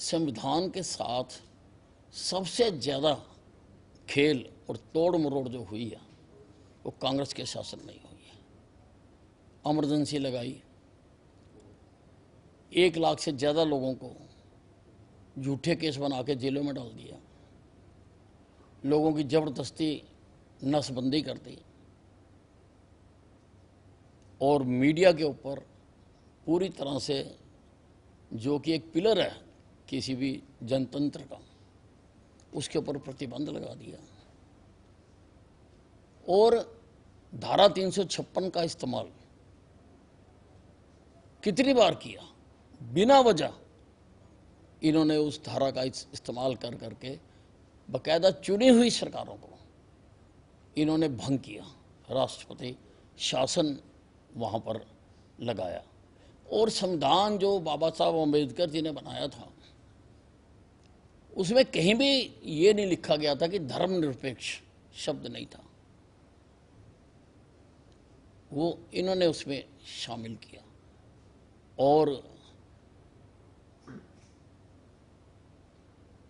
संविधान के साथ सबसे ज़्यादा खेल और तोड़ मरोड़ जो हुई है वो कांग्रेस के शासन में ही हुई है। इमरजेंसी लगाई, 1 लाख से ज़्यादा लोगों को झूठे केस बना के जेलों में डाल दिया, लोगों की ज़बरदस्ती नसबंदी कर दी और मीडिया के ऊपर पूरी तरह से, जो कि एक पिलर है किसी भी जनतंत्र का, उसके ऊपर प्रतिबंध लगा दिया और धारा 356 का इस्तेमाल कितनी बार किया। बिना वजह इन्होंने उस धारा का इस्तेमाल कर करके बाकायदा चुनी हुई सरकारों को इन्होंने भंग किया, राष्ट्रपति शासन वहाँ पर लगाया। और संविधान जो बाबा साहब अम्बेडकर जी ने बनाया था उसमें कहीं भी ये नहीं लिखा गया था कि धर्मनिरपेक्ष शब्द नहीं था, वो इन्होंने उसमें शामिल किया। और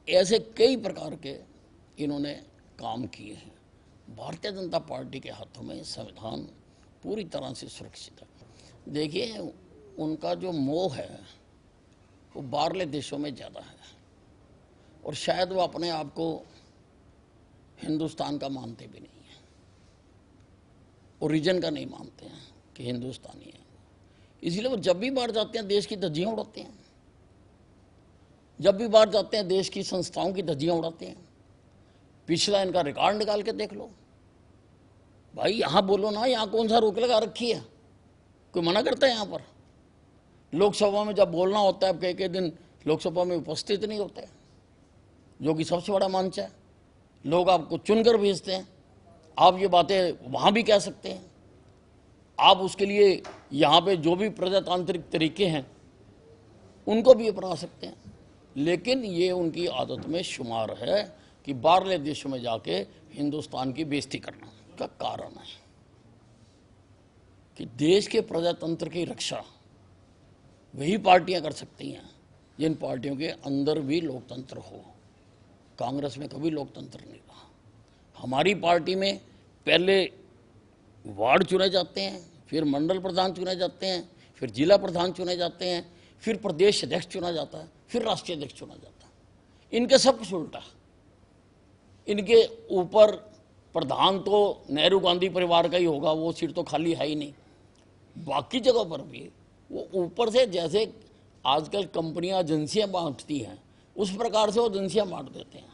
ऐसे कई प्रकार के इन्होंने काम किए हैं। भारतीय जनता पार्टी के हाथों में संविधान पूरी तरह से सुरक्षित है। देखिए, उनका जो मोह है वो बाहरले देशों में ज़्यादा है और शायद वो अपने आप को हिंदुस्तान का मानते भी नहीं हैं, ओरिजिन का नहीं मानते हैं कि हिंदुस्तानी है। इसलिए वो जब भी बाहर जाते हैं देश की धज्जियाँ उड़ाते हैं, जब भी बाहर जाते हैं देश की संस्थाओं की धज्जियाँ उड़ाते हैं। पिछला इनका रिकॉर्ड निकाल के देख लो भाई, यहाँ बोलो ना, यहाँ कौन सा रोक लगा रखी है, कोई मना करता है? यहाँ पर लोकसभा में जब बोलना होता है, कई कई दिन लोकसभा में उपस्थित नहीं होते, जो कि सबसे बड़ा मंच है। लोग आपको चुनकर भेजते हैं, आप ये बातें वहाँ भी कह सकते हैं, आप उसके लिए यहाँ पे जो भी प्रजातांत्रिक तरीके हैं उनको भी अपना सकते हैं। लेकिन ये उनकी आदत में शुमार है कि बाहरले देशों में जाके हिंदुस्तान की बेइज्जती करना का कारण है कि देश के प्रजातंत्र की रक्षा वही पार्टियां कर सकती हैं जिन पार्टियों के अंदर भी लोकतंत्र हो। कांग्रेस में कभी लोकतंत्र नहीं रहा। हमारी पार्टी में पहले वार्ड चुने जाते हैं, फिर मंडल प्रधान चुने जाते हैं, फिर जिला प्रधान चुने जाते हैं, फिर प्रदेश अध्यक्ष चुना जाता है, फिर राष्ट्रीय अध्यक्ष चुना जाता है। इनके सब कुछ उल्टा। इनके ऊपर प्रधान तो नेहरू गांधी परिवार का ही होगा, वो सीट तो खाली है ही नहीं। बाकी जगह पर भी वो ऊपर से, जैसे आजकल कंपनियां एजेंसियां बांटती हैं उस प्रकार से वो एजेंसियां बांट देते हैं।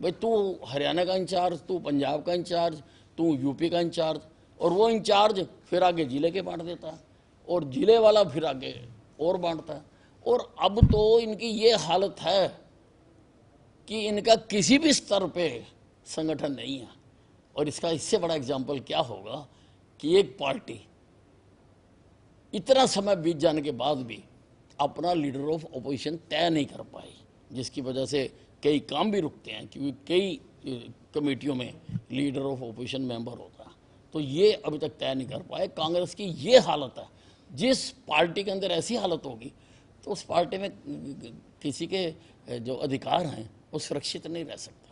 भाई तू हरियाणा का इंचार्ज, तू पंजाब का इंचार्ज, तू यूपी का इंचार्ज, और वो इंचार्ज फिर आगे जिले के बांट देता है और जिले वाला फिर आगे और बांटता है। और अब तो इनकी ये हालत है कि इनका किसी भी स्तर पे संगठन नहीं है। और इसका इससे बड़ा एग्जाम्पल क्या होगा कि एक पार्टी इतना समय बीत जाने के बाद भी अपना लीडर ऑफ अपोजिशन तय नहीं कर पाई, जिसकी वजह से कई काम भी रुकते हैं, क्योंकि कई कमेटियों में लीडर ऑफ अपोजिशन मेंबर होता है, तो ये अभी तक तय नहीं कर पाए। कांग्रेस की ये हालत है। जिस पार्टी के अंदर ऐसी हालत होगी तो उस पार्टी में किसी के जो अधिकार हैं वो सुरक्षित नहीं रह सकते।